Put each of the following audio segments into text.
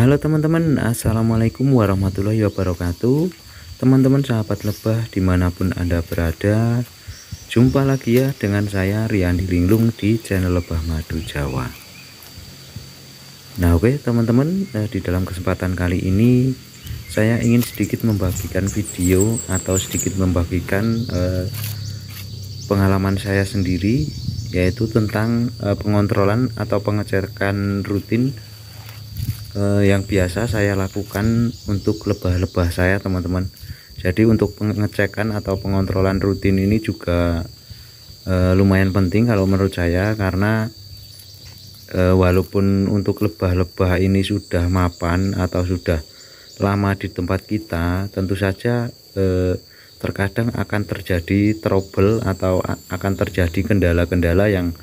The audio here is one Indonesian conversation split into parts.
Halo teman-teman, assalamualaikum warahmatullahi wabarakatuh. Teman-teman sahabat lebah dimanapun Anda berada, jumpa lagi ya dengan saya Riyandi Linglung di channel Lebah Madu Jawa. Nah oke teman-teman, di dalam kesempatan kali ini saya ingin sedikit membagikan video atau sedikit membagikan pengalaman saya sendiri, yaitu tentang pengontrolan atau pengecekan rutin yang biasa saya lakukan untuk lebah-lebah saya teman-teman. Jadi untuk pengecekan atau pengontrolan rutin ini juga lumayan penting kalau menurut saya, karena walaupun untuk lebah-lebah ini sudah mapan atau sudah lama di tempat kita, tentu saja terkadang akan terjadi trouble atau akan terjadi kendala-kendala yang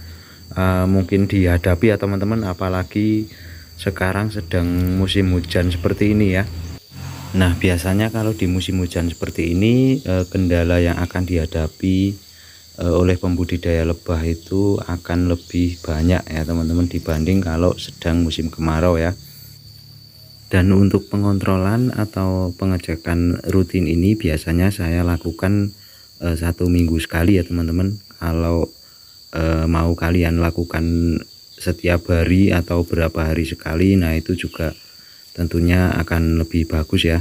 mungkin dihadapi ya teman-teman, apalagi sekarang sedang musim hujan seperti ini ya. Nah biasanya kalau di musim hujan seperti ini kendala yang akan dihadapi oleh pembudidaya lebah itu akan lebih banyak ya teman-teman, dibanding kalau sedang musim kemarau ya. Dan untuk pengontrolan atau pengecekan rutin ini biasanya saya lakukan 1 minggu sekali ya teman-teman. Kalau mau kalian lakukan setiap hari atau berapa hari sekali, nah itu juga tentunya akan lebih bagus ya.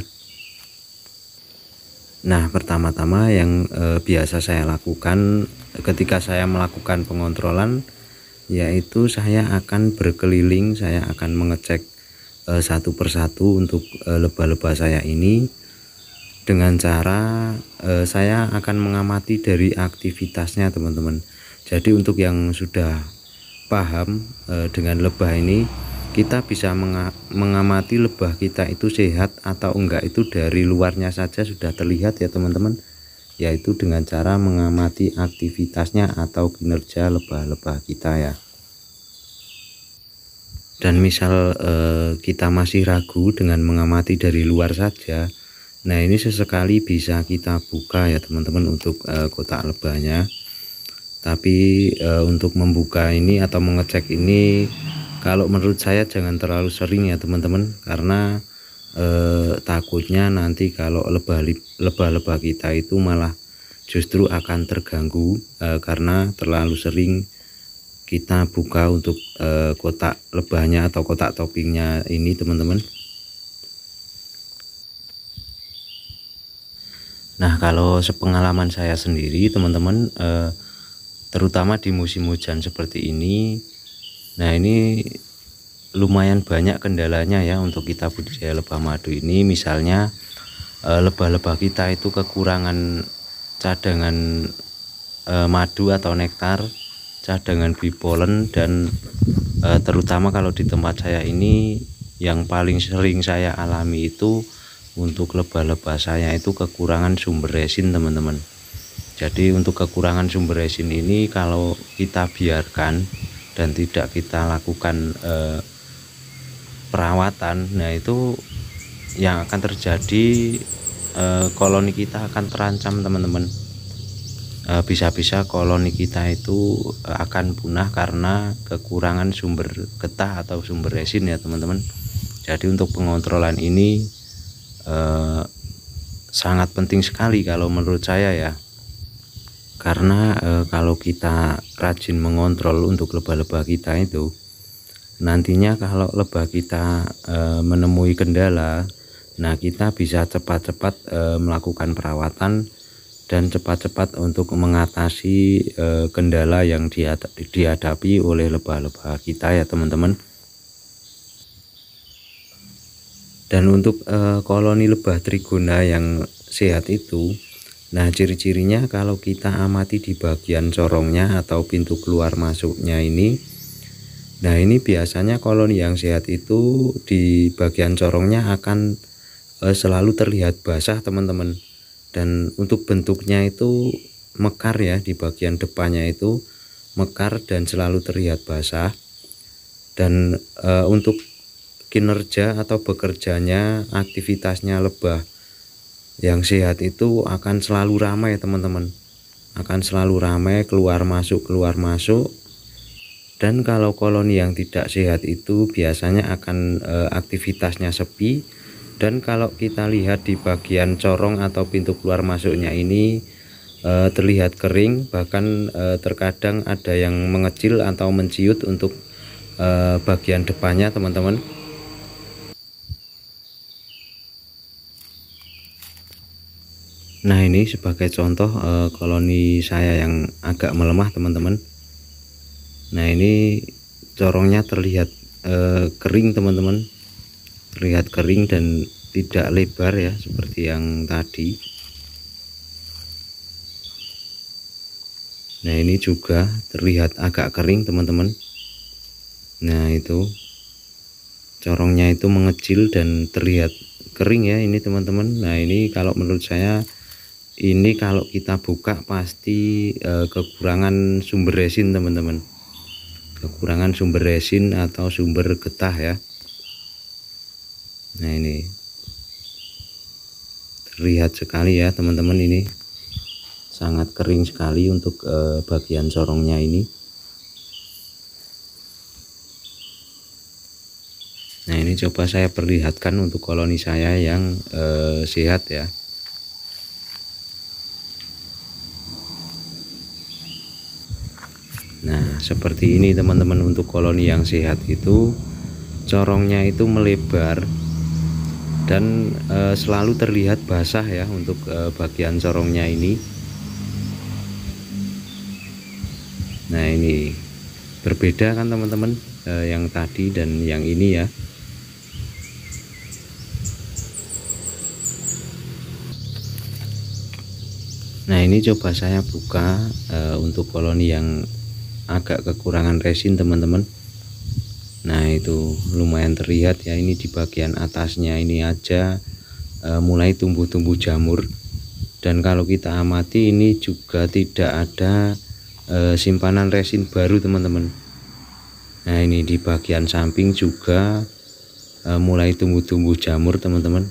Nah pertama-tama yang biasa saya lakukan ketika saya melakukan pengontrolan, yaitu saya akan berkeliling, saya akan mengecek satu persatu untuk lebah-lebah saya ini dengan cara saya akan mengamati dari aktivitasnya teman-teman. Jadi untuk yang sudah paham dengan lebah ini, kita bisa mengamati lebah kita itu sehat atau enggak itu dari luarnya saja sudah terlihat ya teman-teman, yaitu dengan cara mengamati aktivitasnya atau kinerja lebah-lebah kita ya. Dan misal kita masih ragu dengan mengamati dari luar saja, nah ini sesekali bisa kita buka ya teman-teman untuk kotak lebahnya. Tapi untuk membuka ini atau mengecek ini, kalau menurut saya jangan terlalu sering ya teman-teman, karena takutnya nanti kalau lebah-lebah kita itu malah justru akan terganggu karena terlalu sering kita buka untuk kotak lebahnya atau kotak toppingnya ini teman-teman. Nah kalau sepengalaman saya sendiri teman-teman, terutama di musim hujan seperti ini, nah ini lumayan banyak kendalanya ya untuk kita budidaya lebah madu ini. Misalnya lebah-lebah kita itu kekurangan cadangan madu atau nektar, cadangan bee pollen, dan terutama kalau di tempat saya ini yang paling sering saya alami itu untuk lebah-lebah saya itu kekurangan sumber resin teman-teman. Jadi untuk kekurangan sumber resin ini kalau kita biarkan dan tidak kita lakukan perawatan, nah itu yang akan terjadi, koloni kita akan terancam teman-teman. Bisa-bisa koloni kita itu akan punah karena kekurangan sumber getah atau sumber resin ya teman-teman. Jadi untuk pengontrolan ini sangat penting sekali kalau menurut saya ya. Karena kalau kita rajin mengontrol untuk lebah-lebah kita itu, nantinya kalau lebah kita menemui kendala, nah kita bisa cepat-cepat melakukan perawatan dan cepat-cepat untuk mengatasi kendala yang dihadapi oleh lebah-lebah kita ya teman-teman. Dan untuk koloni lebah trigona yang sehat itu, nah ciri-cirinya kalau kita amati di bagian corongnya atau pintu keluar masuknya ini, nah ini biasanya koloni yang sehat itu di bagian corongnya akan selalu terlihat basah teman-teman. Dan untuk bentuknya itu mekar ya, di bagian depannya itu mekar dan selalu terlihat basah. Dan untuk kinerja atau bekerjanya, aktivitasnya lebah yang sehat itu akan selalu ramai teman-teman, akan selalu ramai, keluar masuk Dan kalau koloni yang tidak sehat itu biasanya akan aktivitasnya sepi. Dan kalau kita lihat di bagian corong atau pintu keluar masuknya ini terlihat kering, bahkan terkadang ada yang mengecil atau menciut untuk bagian depannya teman-teman. Nah, ini sebagai contoh koloni saya yang agak melemah teman-teman. Nah, ini corongnya terlihat kering teman-teman, terlihat kering dan tidak lebar ya seperti yang tadi. Nah, ini juga terlihat agak kering teman-teman. Nah, itu corongnya itu mengecil dan terlihat kering ya ini teman-teman. Nah, ini kalau menurut saya ini kalau kita buka pasti kekurangan sumber resin teman-teman, kekurangan sumber resin atau sumber getah ya. Nah, ini terlihat sekali ya teman-teman, ini sangat kering sekali untuk bagian corongnya ini. Nah, ini coba saya perlihatkan untuk koloni saya yang sehat ya. Nah, seperti ini teman-teman, untuk koloni yang sehat itu corongnya itu melebar dan selalu terlihat basah ya untuk bagian corongnya ini. Nah, ini berbeda kan teman-teman, yang tadi dan yang ini ya. Nah, ini coba saya buka untuk koloni yang agak kekurangan resin teman-teman. Nah, itu lumayan terlihat ya, ini di bagian atasnya ini aja mulai tumbuh-tumbuh jamur. Dan kalau kita amati ini juga tidak ada simpanan resin baru teman-teman. Nah, ini di bagian samping juga mulai tumbuh-tumbuh jamur teman-teman.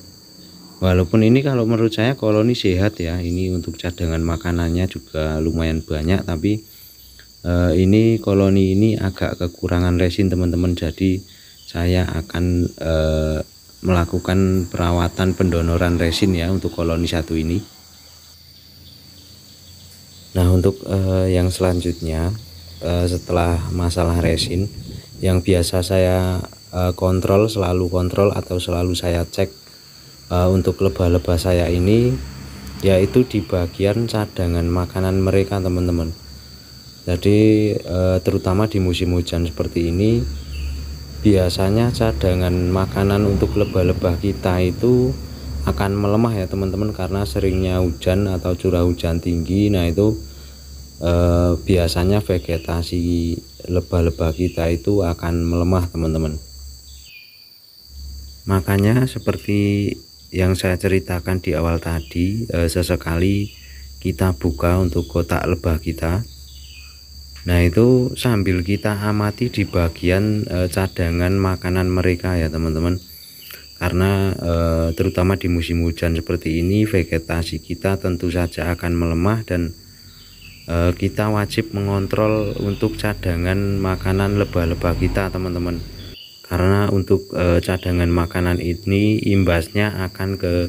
Walaupun ini kalau menurut saya koloni sehat ya, ini untuk cadangan makanannya juga lumayan banyak, tapi ini koloni ini agak kekurangan resin teman-teman. Jadi saya akan melakukan perawatan pendonoran resin ya untuk koloni satu ini. Nah, untuk yang selanjutnya setelah masalah resin, yang biasa saya selalu kontrol atau selalu saya cek untuk lebah-lebah saya ini, yaitu di bagian cadangan makanan mereka teman-teman. Jadi terutama di musim hujan seperti ini, biasanya cadangan makanan untuk lebah-lebah kita itu akan melemah ya teman-teman, karena seringnya hujan atau curah hujan tinggi. Nah, itu biasanya vegetasi lebah-lebah kita itu akan melemah teman-teman. Makanya seperti yang saya ceritakan di awal tadi, sesekali kita buka untuk kotak lebah kita. Nah, itu sambil kita amati di bagian cadangan makanan mereka ya teman-teman. Karena terutama di musim hujan seperti ini, vegetasi kita tentu saja akan melemah dan kita wajib mengontrol untuk cadangan makanan lebah-lebah kita teman-teman. Karena untuk cadangan makanan ini imbasnya akan ke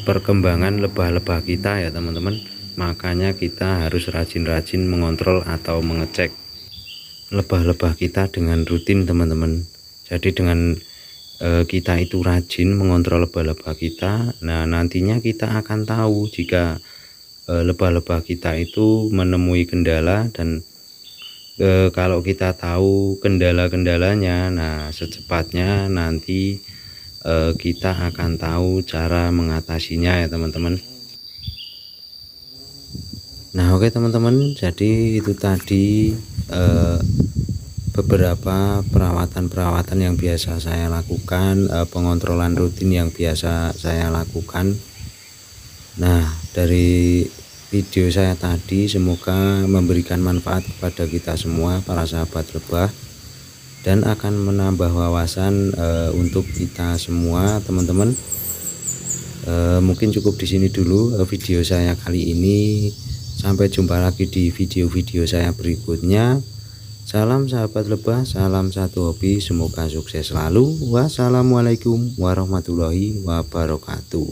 perkembangan lebah-lebah kita ya teman-teman. Makanya kita harus rajin-rajin mengontrol atau mengecek lebah-lebah kita dengan rutin teman-teman. Jadi dengan kita itu rajin mengontrol lebah-lebah kita, nah nantinya kita akan tahu jika lebah-lebah kita itu menemui kendala. Dan kalau kita tahu kendala-kendalanya, nah secepatnya nanti kita akan tahu cara mengatasinya ya teman-teman. Nah, oke teman-teman, jadi itu tadi beberapa perawatan-perawatan yang biasa saya lakukan, pengontrolan rutin yang biasa saya lakukan. Nah, dari video saya tadi semoga memberikan manfaat kepada kita semua para sahabat lebah, dan akan menambah wawasan untuk kita semua teman-teman. Mungkin cukup di sini dulu video saya kali ini. Sampai jumpa lagi di video-video saya berikutnya. Salam sahabat lebah, salam satu hobi, semoga sukses selalu. Wassalamualaikum warahmatullahi wabarakatuh.